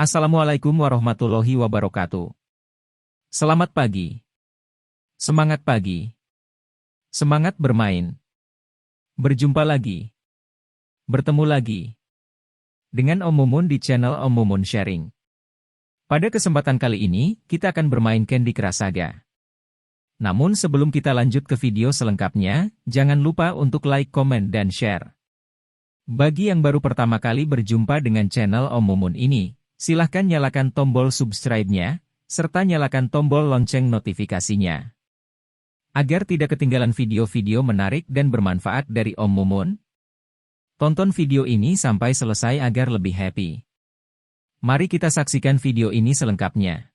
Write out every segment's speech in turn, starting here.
Assalamualaikum warahmatullahi wabarakatuh. Selamat pagi. Semangat pagi. Semangat bermain. Berjumpa lagi. Bertemu lagi. Dengan Om Mumun di channel Om Mumun Sharing. Pada kesempatan kali ini, kita akan bermain Candy Crush Saga. Namun sebelum kita lanjut ke video selengkapnya, jangan lupa untuk like, komen, dan share. Bagi yang baru pertama kali berjumpa dengan channel Om Mumun ini, silahkan nyalakan tombol subscribe-nya, serta nyalakan tombol lonceng notifikasinya. Agar tidak ketinggalan video-video menarik dan bermanfaat dari Om Mumun, tonton video ini sampai selesai agar lebih happy. Mari kita saksikan video ini selengkapnya.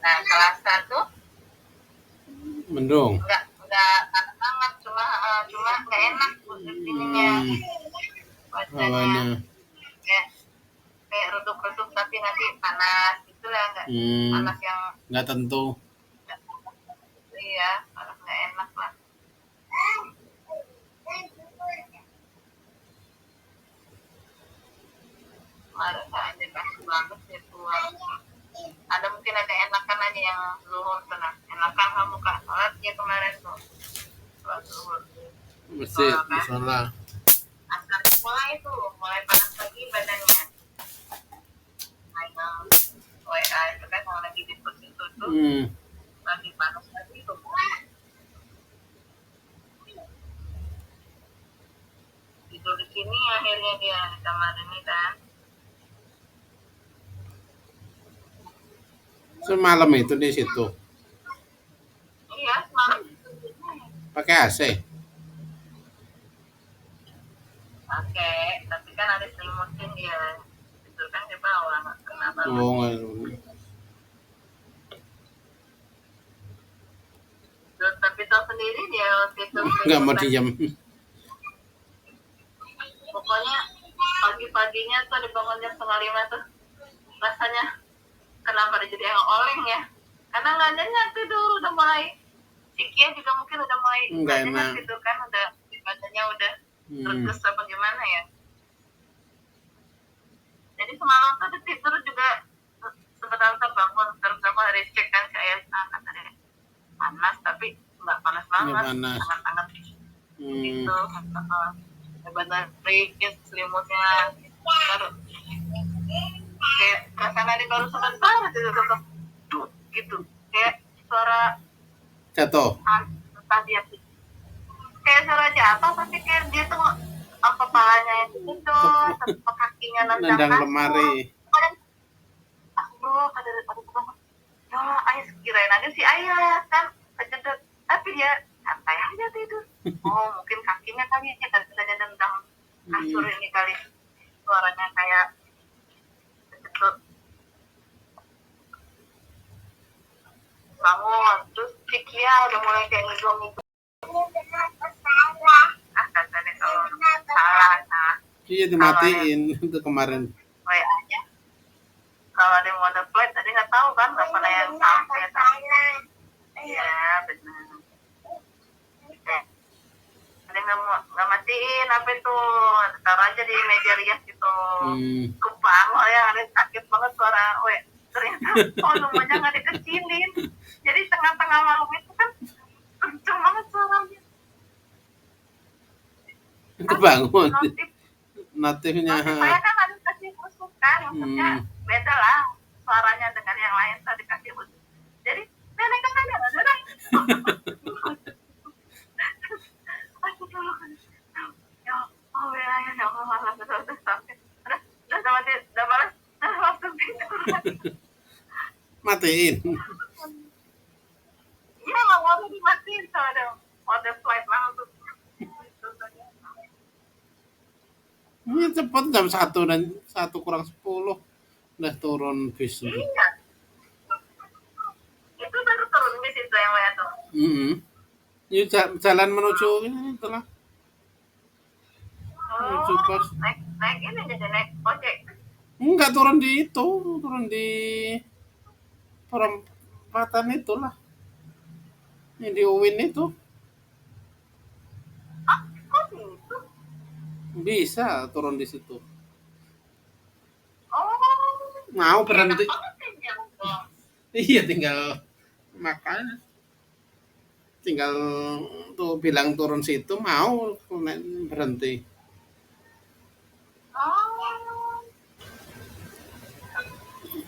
Nah, kelas 1 Mendung. Enggak panas banget, cuma nggak enak ininya Hawanya. kayak redup-redup tapi nanti panas gitu lah, nggak panas yang Nggak tentu. iya, panas nggak enak lah. Kemarin aja kasih banget ya tuang. Ada mungkin ada enakan aja yang zuhur tenang. Enakan kamu kak sholat ya kemarin tuh. Sholat zuhur. Masjid, musola. Asar mulai panas lagi badannya. WA itu kan yang lagi di pos itu tuh. Lagi panas lagi tuh. Tidur di sini akhirnya dia di kamar ini kan. Semalam itu di situ. Iya, semalam. Pakai AC. Pakai, tapi kan ada selimutin dia. Tidur kan di bawah, kenapa? Oh, Tapi tahu sendiri dia waktu itu nggak mau diam. Pokoknya pagi-paginya tuh dibangun jam 4:30 tuh rasanya kenapa dia jadi yang oleng ya, karena nggak nyenyak tidur, udah mulai Cikia juga mungkin udah mulai nggak enak tidur kan, udah badannya udah terges apa gimana ya. Jadi semalam tuh tidur juga sebentar bangun terutama dari cek kan si ayah kata dia panas tapi nggak panas banget, hangat-hangat gitu. Badan rikis selimutnya baru kayak rasanya di baru sebentar tuh gitu, kayak suara jatuh. Entah dia kayak suara jatuh tapi kayak dia tuh apa kepalanya yang gitu, sampai kakinya nendang lemari. Bro, ada ya ayah kirain aja si ayah kan kejedot, tapi dia santai aja tidur. Oh mungkin kakinya kali ya katanya nendang kasur ini kali, suaranya kayak kejedot. Bangun terus Cikia udah mulai kayak ngidong katanya kalau salah iya dimatiin itu kemarin. WA-nya kalau ada yang mau flight tadi nggak tahu kan nggak pernah yang sampai. Iya benar. Ada nggak matiin apa itu, taruh aja di meja rias gitu. Kebangun ya, ada sakit banget suara ternyata volumenya nggak dikecilin, jadi tengah-tengah malam itu kan kenceng banget suaranya. Kebangun notifnya. Saya kan harus kasih khusus kan, maksudnya beda lah suaranya dengan yang lain, tadi kasih khusus. Jadi nenek matiin. Iya nggak mau dimatiin soalnya mode flight langsung. Ini cepat jam 1 dan 1:10 udah turun bis. Iya. Itu baru turun bis itu yang WA tuh. Ini jalan menuju itulah. Menuju pos. Naik ini jadi naik ojek. Enggak turun di itu, turun di perempatan itulah yang di UIN itu Kok gitu? bisa turun di situ. Oh, Mau enak berhenti? banget ya jauh dong. Iya, tinggal makanya tinggal tuh bilang turun situ mau berhenti. Oh,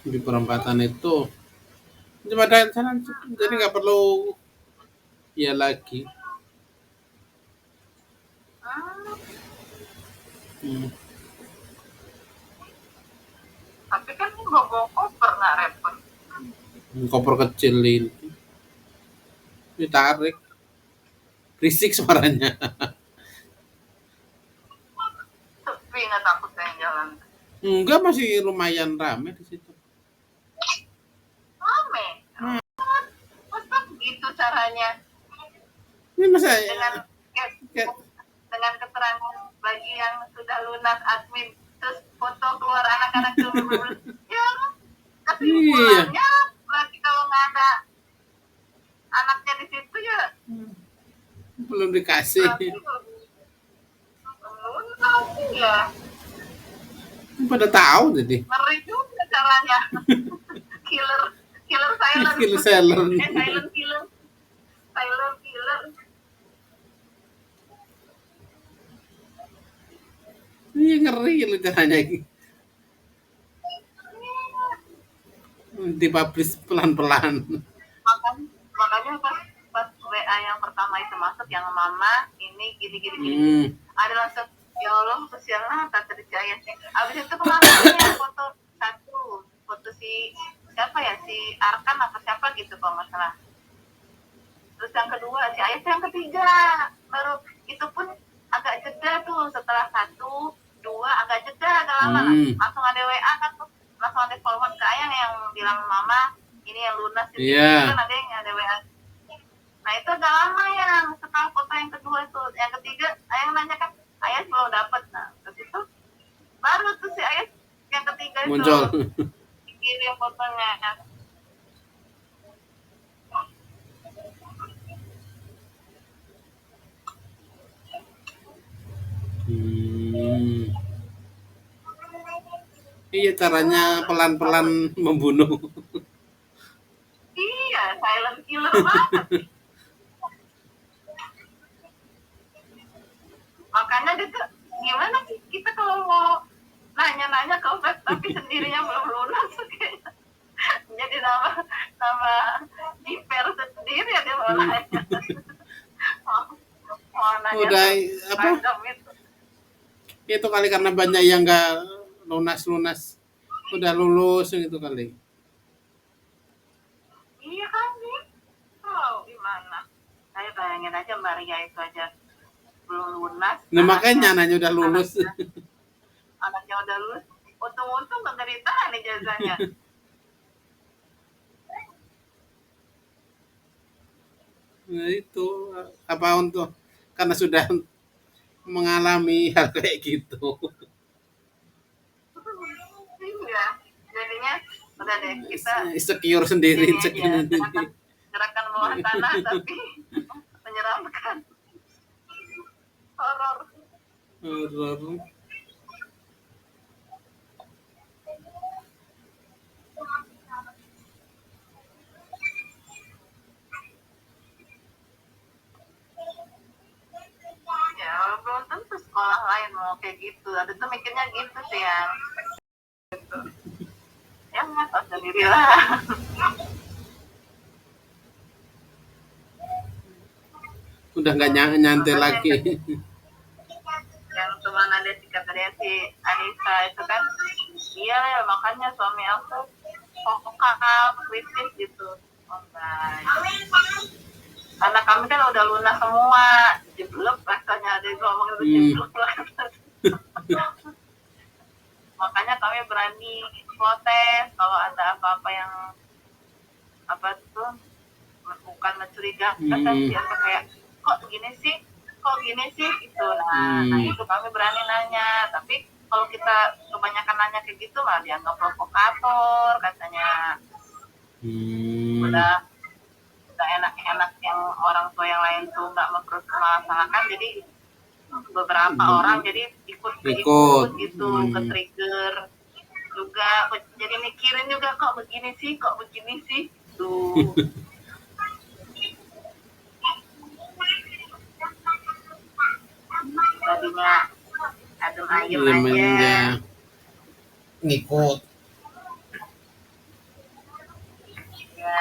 Di perempatan itu cuma ada jalan, jadi nggak perlu ya lagi. hmm. Hmm. Tapi kan bawa koper nggak repot. Koper kecil ini ditarik, berisik suaranya. Sepi nggak takut yang jalan. Enggak, masih lumayan rame di situ. Rame. Hmm. Masa gitu caranya? Ini masa Dengan kayak dengan keterangan bagi yang sudah lunas admin terus foto keluar anak-anak dulu ya kesimpulannya berarti kalau nggak ada anaknya di situ ya belum dikasih. berarti lunas ya Pada tahu jadi. ngeri juga caranya. killer killer silent Skill seller. silent killer silent killer. Iya, ngeri lu caranya. Dipublish pelan-pelan. Makanya pas WA yang pertama itu masuk yang mama ini gini ada langsung ya Allah kesialan kata Jaya sih. Abis itu kemarin foto si siapa ya si Arkan apa siapa gitu kalau nggak salah. Terus yang kedua si Ayah yang ketiga baru itu pun agak jeda tuh setelah 1, 2 agak jeda agak lama langsung ada WA kan tuh langsung ada forward ke Ayah yang bilang mama ini yang lunas itu kan ada yang ada WA. Nah itu agak lama ya setelah foto yang kedua itu yang ketiga Ayah nanya kan Ayah belum dapat. Nah terus itu baru tuh si Ayah yang ketiga muncul. Itu kirim fotonya. Iya, caranya pelan-pelan membunuh. Iya, silent killer banget. Makanya dia tuh gimana sih kita kalau mau nanya-nanya ke web tapi sendirinya belum lunas kayaknya. Jadi nama jiper sendiri ya dia mau nanya. Mau nanya udah apa? Itu kali karena banyak yang nggak lunas udah lulus gitu kali. Iya kan nih. Oh gimana? Saya bayangin aja Maria itu aja belum lunas. Nah makanya nanya udah lulus. Anaknya udah lulus. Untung-untung nggak ditahan nih ijazahnya. Nah itu apa untuk karena sudah mengalami hal kayak gitu. Iya, jadinya udah deh kita insecure sendiri. gerakan bawah tanah tapi menyeramkan. Horor. Ya belum tentu sekolah lain mau kayak gitu. Ada tuh mikirnya gitu sih yang gitu. Ya nggak tahu sendiri lah. Udah nggak nyantai lagi. Yang teman ada sikap dari si Anissa itu kan iya ya makanya suami aku vokal kritis gitu karena kami kan udah lunas semua jeblok rasanya ada yang ngomong itu jeblok makanya kami berani protes kalau ada apa-apa yang apa tuh bukan mencurigakan biasa kayak kok gini sih gitu. Nah itu kami berani nanya tapi kalau kita kebanyakan nanya kayak gitu malah dianggap provokator katanya udah enak-enak yang orang tua yang lain tuh nggak mempermasalahkan, jadi beberapa orang jadi ikut gitu, ke trigger juga, jadi mikirin juga kok begini sih tuh. Tadinya adem ayem aja ngikut. Ya.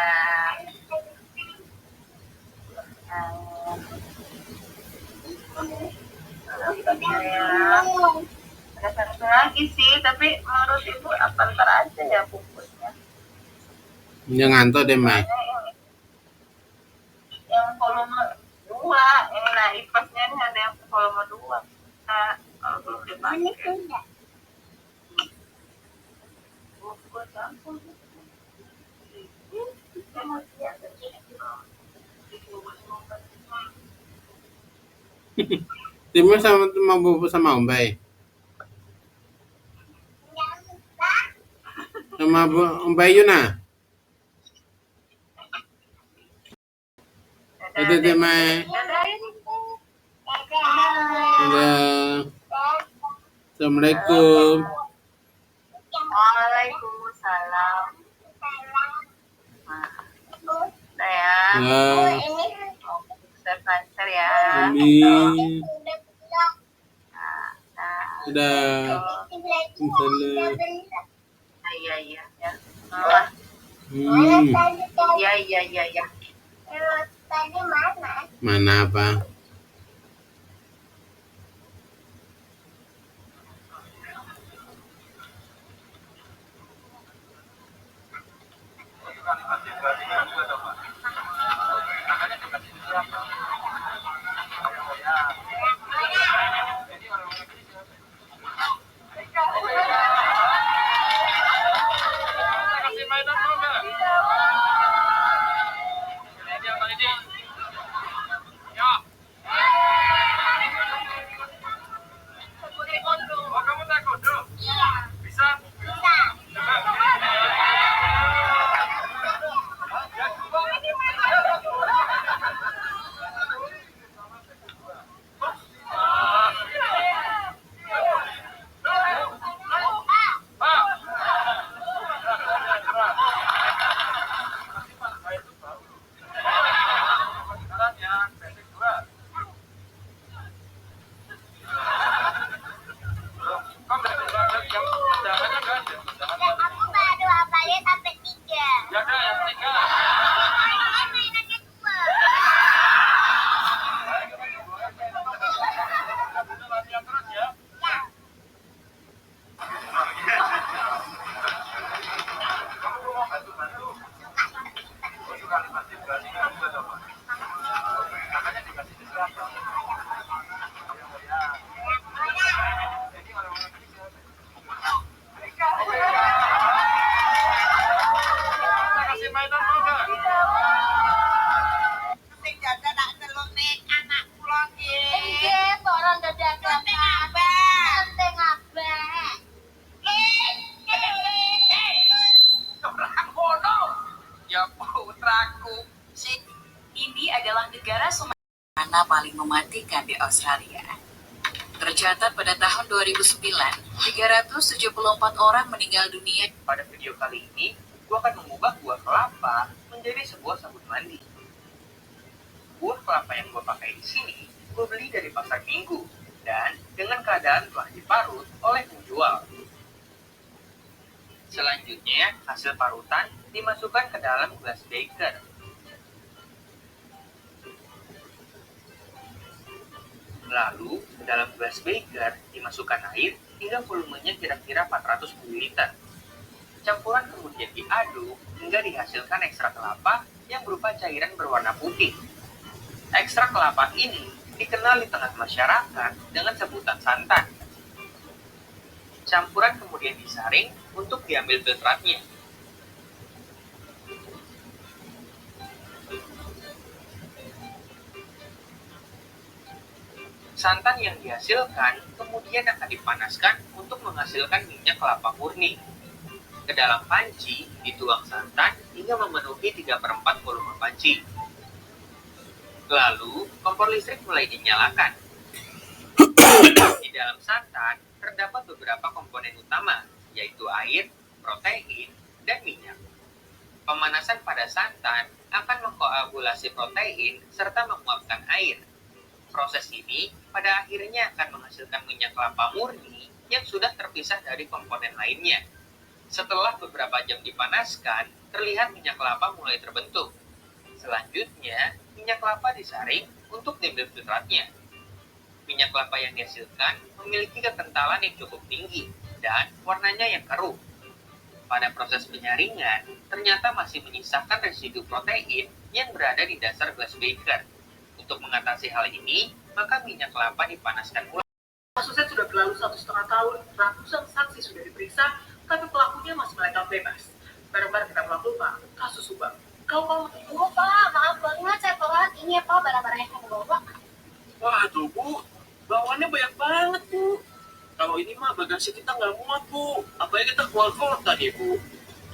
Ada satu lagi sih, tapi menurut ibu apa ntar aja ya pupusnya. Yang ngantuk deh, Mai. Yang volume 2, ini nah ipasnya ini ada yang volume 2. Nah, kalau belum dipakai. Bungkus apa? Timur sama Bobo sama Om Bay. Sama Om Bayu nah. Ada deh, Mai. Dadah. Assalamualaikum. Waalaikumsalam. Udah ya. Lancar ya. Amin. Nah, Dadah. Salam. iya ya. Iya. Tadi mana? Mana apa? Aku baru hafalnya sampai 3. Ya udah, yang 3. Mainannya 2. Latihan terus ya. Kamu mau bantu-bantu? Suka bantu-bantu juga coba. Makanya dikasih distraksi. Ini adalah negara mana paling mematikan di Australia. Tercatat pada tahun 2009, 374 orang meninggal dunia. Pada video kali ini, gue akan mengubah buah kelapa menjadi sebuah sabun mandi. Buah kelapa yang gue pakai di sini, gue beli dari pasar minggu dan dengan keadaan telah diparut oleh penjual. Selanjutnya, hasil parutan dimasukkan ke dalam gelas beker. Lalu, dalam gelas beker dimasukkan air hingga volumenya kira-kira 400 ml. Campuran kemudian diaduk hingga dihasilkan ekstrak kelapa yang berupa cairan berwarna putih. Ekstrak kelapa ini dikenal di tengah masyarakat dengan sebutan santan. Campuran kemudian disaring untuk diambil filtratnya. Santan yang dihasilkan kemudian akan dipanaskan untuk menghasilkan minyak kelapa murni. Ke dalam panci dituang santan hingga memenuhi 3/4 volume panci. Lalu, kompor listrik mulai dinyalakan. Di dalam santan, terdapat beberapa komponen utama, yaitu air, protein, dan minyak. Pemanasan pada santan akan mengkoagulasi protein serta menguapkan air. Proses ini pada akhirnya akan menghasilkan minyak kelapa murni yang sudah terpisah dari komponen lainnya. Setelah beberapa jam dipanaskan, terlihat minyak kelapa mulai terbentuk. Selanjutnya, minyak kelapa disaring untuk diambil filtratnya. Minyak kelapa yang dihasilkan memiliki kekentalan yang cukup tinggi dan warnanya yang keruh. Pada proses penyaringan, ternyata masih menyisakan residu protein yang berada di dasar gelas beker. Untuk mengatasi hal ini, maka minyak kelapa dipanaskan ulang. Kasusnya sudah berlalu 1,5 tahun, ratusan saksi sudah diperiksa, tapi pelakunya masih melegal bebas. Bareng-bareng kita melakukan kasus Subang. Kau Bu, Pak, maaf banget saya telat. Ini ya Pak, barang-barang yang kamu bawa. Waduh, Bu. Bawaannya banyak banget, Bu. Kalau ini mah bagasi kita nggak muat, Bu. Apalagi kita keluar kota nih, Bu.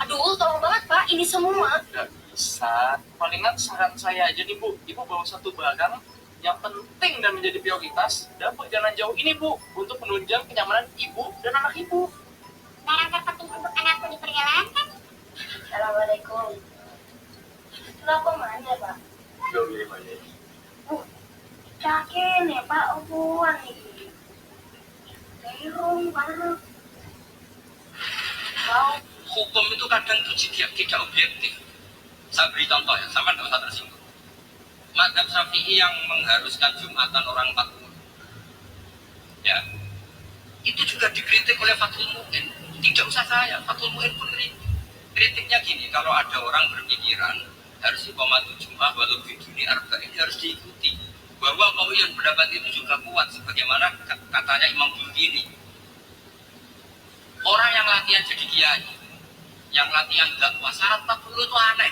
Aduh, tolong banget Pak, ini semua. Nggak bisa. Palingan saran saya aja nih, Bu. Ibu bawa satu barang yang penting dan menjadi prioritas dan perjalanan jauh ini, Bu. Untuk menunjang kenyamanan Ibu dan anak Ibu. Barang terpenting untuk anakku di perjalanan. Assalamualaikum. Kenapa mana, Pak? Jauh dari mana? Yakin ya Pak, uang nih. Terung banget. Wow. Hukum itu kadang tidak objektif. Saya beri contoh ya, sampai tidak usah tersinggung. Madzhab Syafi'i yang mengharuskan Jumatan orang 40. Ya, itu juga dikritik oleh Fathul Mu'in. Tidak usah saya, Fathul Mu'in pun kritiknya gini, kalau ada orang berpikiran harus iqamatul Jum'ah walau biduni arba'in harus diikuti. Bahwa kau yang pendapat itu juga kuat, sebagaimana katanya Imam Bukhari. Orang yang latihan jadi kiai, yang latihan dakwah, syarat 40 itu aneh.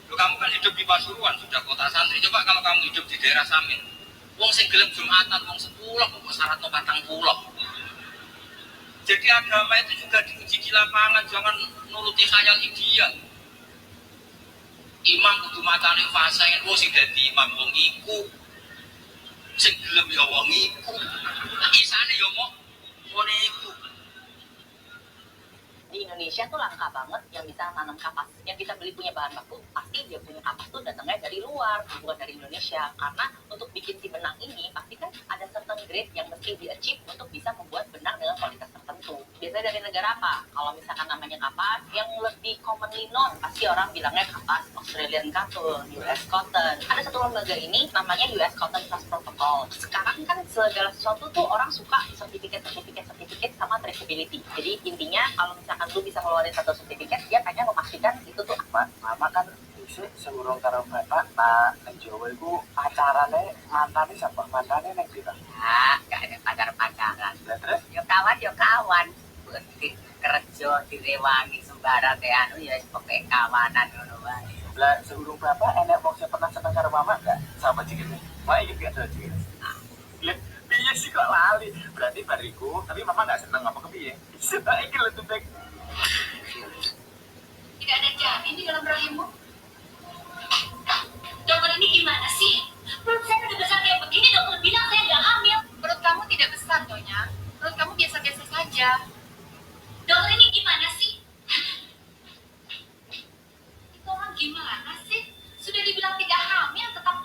Loh, kamu kan hidup di Pasuruan, sudah kota santri. Coba kalau kamu hidup di daerah Samin, wong sing gelem Jumatan, wong 10 kok syarat 40. Jadi agama itu juga diuji di lapangan, jangan nuruti khayal ideal. Imam kudu matane fase, wong sing dadi imam wong iku, sing gelem ya wong iku. Isane ya mau ngene iku. Di Indonesia tuh langka banget yang bisa nanam kapas. Yang kita beli punya bahan baku, pasti dia punya kapas tuh datangnya dari luar, bukan dari Indonesia. Karena untuk bikin si benang ini, pasti kan ada certain grade yang mesti di-achieve untuk bisa membuat benang dengan kualitas tertentu. Biasanya dari negara apa? Kalau misalkan namanya kapas, yang lebih commonly known, pasti orang bilangnya kapas Australian Cotton, US Cotton. Ada satu lembaga ini, namanya US Cotton Trust Protocol. Sekarang kan segala sesuatu tuh orang suka sertifikat sama traceability. Jadi intinya, kalau misalkan lu bisa ngeluarin satu sertifikat, dia hanya memastikan itu tuh apa. Mama kan bisa sebelum karo bapak, Pak Jawa itu pacarannya mantannya siapa? Mantannya nek kita. Nah, gak ada pacaran. Terus? Yo kawan. Berarti kerja direwangi sembarang kayak anu ya sebagai kawanan ngono wae. Lah sebelum bapak enek wong sing pernah seneng karo mama enggak? Sama cikine. Wah, iki biasa cikine. Lihat, piye sih kok lali? Berarti bariku, tapi mama enggak seneng apa kepiye? Sudah iki lho tuh. Tidak ada janin di dalam rahimmu. Dokter ini gimana sih? Perut saya udah besar kayak begini, dokter bilang saya nggak hamil. Perut kamu tidak besar, Nyonya. Perut kamu biasa-biasa saja. Dokter ini gimana sih? Itu orang gimana sih? Sudah dibilang tidak hamil, tetap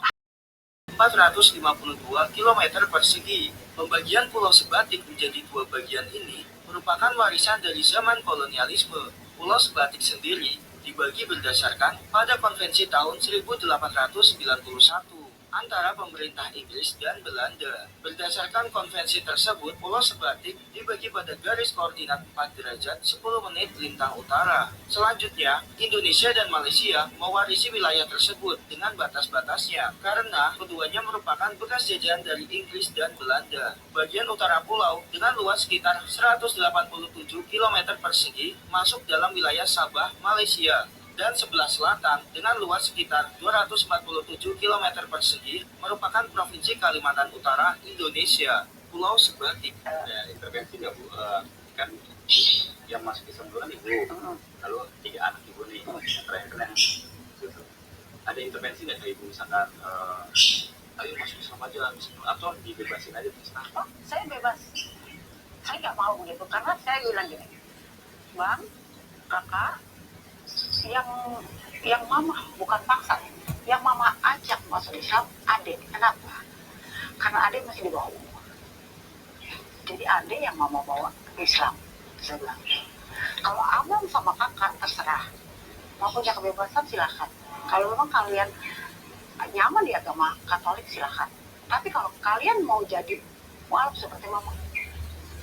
452 km persegi. Pembagian Pulau Sebatik menjadi dua bagian ini merupakan warisan dari zaman kolonialisme. Pulau Sebatik sendiri dibagi berdasarkan pada konvensi tahun 1891 antara pemerintah Inggris dan Belanda. Berdasarkan konvensi tersebut, Pulau Sebatik dibagi pada garis koordinat 4 derajat 10 menit lintang utara. Selanjutnya, Indonesia dan Malaysia mewarisi wilayah tersebut dengan batas-batasnya karena keduanya merupakan bekas jajahan dari Inggris dan Belanda. Bagian utara pulau dengan luas sekitar 187 km persegi masuk dalam wilayah Sabah, Malaysia. Dan sebelah selatan dengan luas sekitar 247 km persegi merupakan Provinsi Kalimantan Utara, Indonesia. Pulau Sebatik. Ada intervensi nggak Bu? Kan yang masuk Islam dulu kan ibu, lalu 3 anak ibu nih, yang terakhir kan gitu. Ada intervensi nggak dari ibu misalkan ayo masuk Islam aja atau dibebasin aja terus? Apa? Saya bebas. Saya nggak mau gitu karena saya bilang gini, bang, kakak, yang mama bukan paksa, yang mama ajak masuk Islam adik. Kenapa? Karena adik masih di bawah umur. Jadi adik yang mama bawa ke Islam. Saya bilang, kalau abang sama kakak terserah, mau punya kebebasan silahkan. Kalau memang kalian nyaman di agama Katolik silahkan. Tapi kalau kalian mau jadi mualaf seperti mama,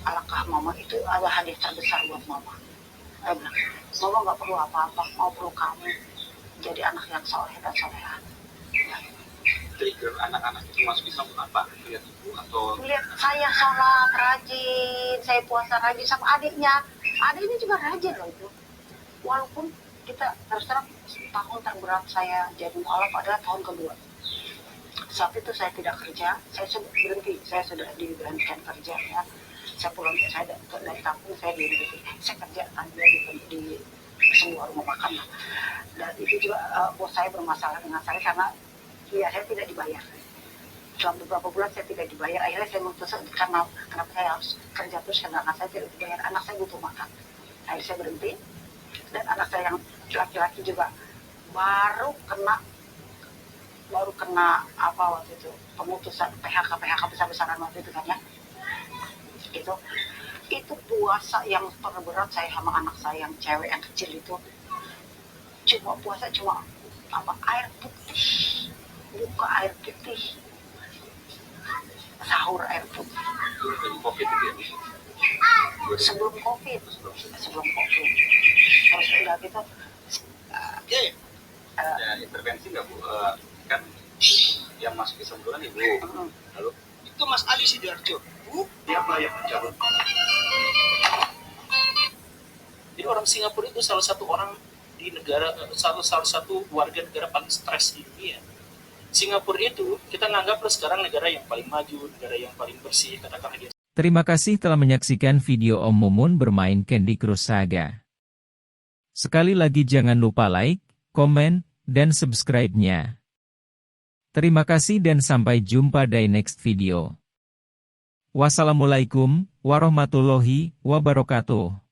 alangkah mama itu adalah hadiah terbesar buat mama. Saya bilang, mama nggak perlu apa-apa, mau perlu kamu jadi anak yang soleh dan soleha. Trigger anak-anak itu masuk Islam apa? Lihat ibu atau? Lihat saya sholat rajin, saya puasa rajin sama adiknya. Adiknya juga rajin loh itu. Walaupun kita terus terang tahun terberat saya jadi mualaf adalah tahun kedua. Saat itu saya tidak kerja, saya sudah berhenti, saya sudah diberhentikan kerja ya. Saya pulang, saya dari kampung, saya saya kerja di sebuah rumah makan. Dan itu juga bos saya bermasalah dengan saya karena ya saya tidak dibayar. Selama beberapa bulan saya tidak dibayar. Akhirnya saya memutuskan karena kenapa saya harus kerja terus karena anak saya tidak dibayar. Anak saya butuh makan. Akhirnya saya berhenti. Dan anak saya yang laki-laki juga baru kena apa waktu itu pemutusan PHK besar-besaran waktu itu kan ya. Itu puasa yang terberat saya sama anak saya yang cewek yang kecil itu. Puasa cuma air putih, buka air putih, sahur air putih. Sebelum COVID. Terus udah gitu. Ada intervensi nggak Bu? Kan yang masuk Islam dulu kan ibu, lalu Itu Mas Ali Sidarjo. siapa yang mencabut? Jadi orang Singapura itu salah satu orang di negara, salah satu warga negara paling stres di dunia. Singapura itu kita nganggap sekarang negara yang paling maju, negara yang paling bersih, katakanlah dia. Terima kasih telah menyaksikan video Om Mumun bermain Candy Crush Saga. Sekali lagi jangan lupa like, komen, dan subscribe-nya. Terima kasih dan sampai jumpa di next video. Wassalamualaikum warahmatullahi wabarakatuh.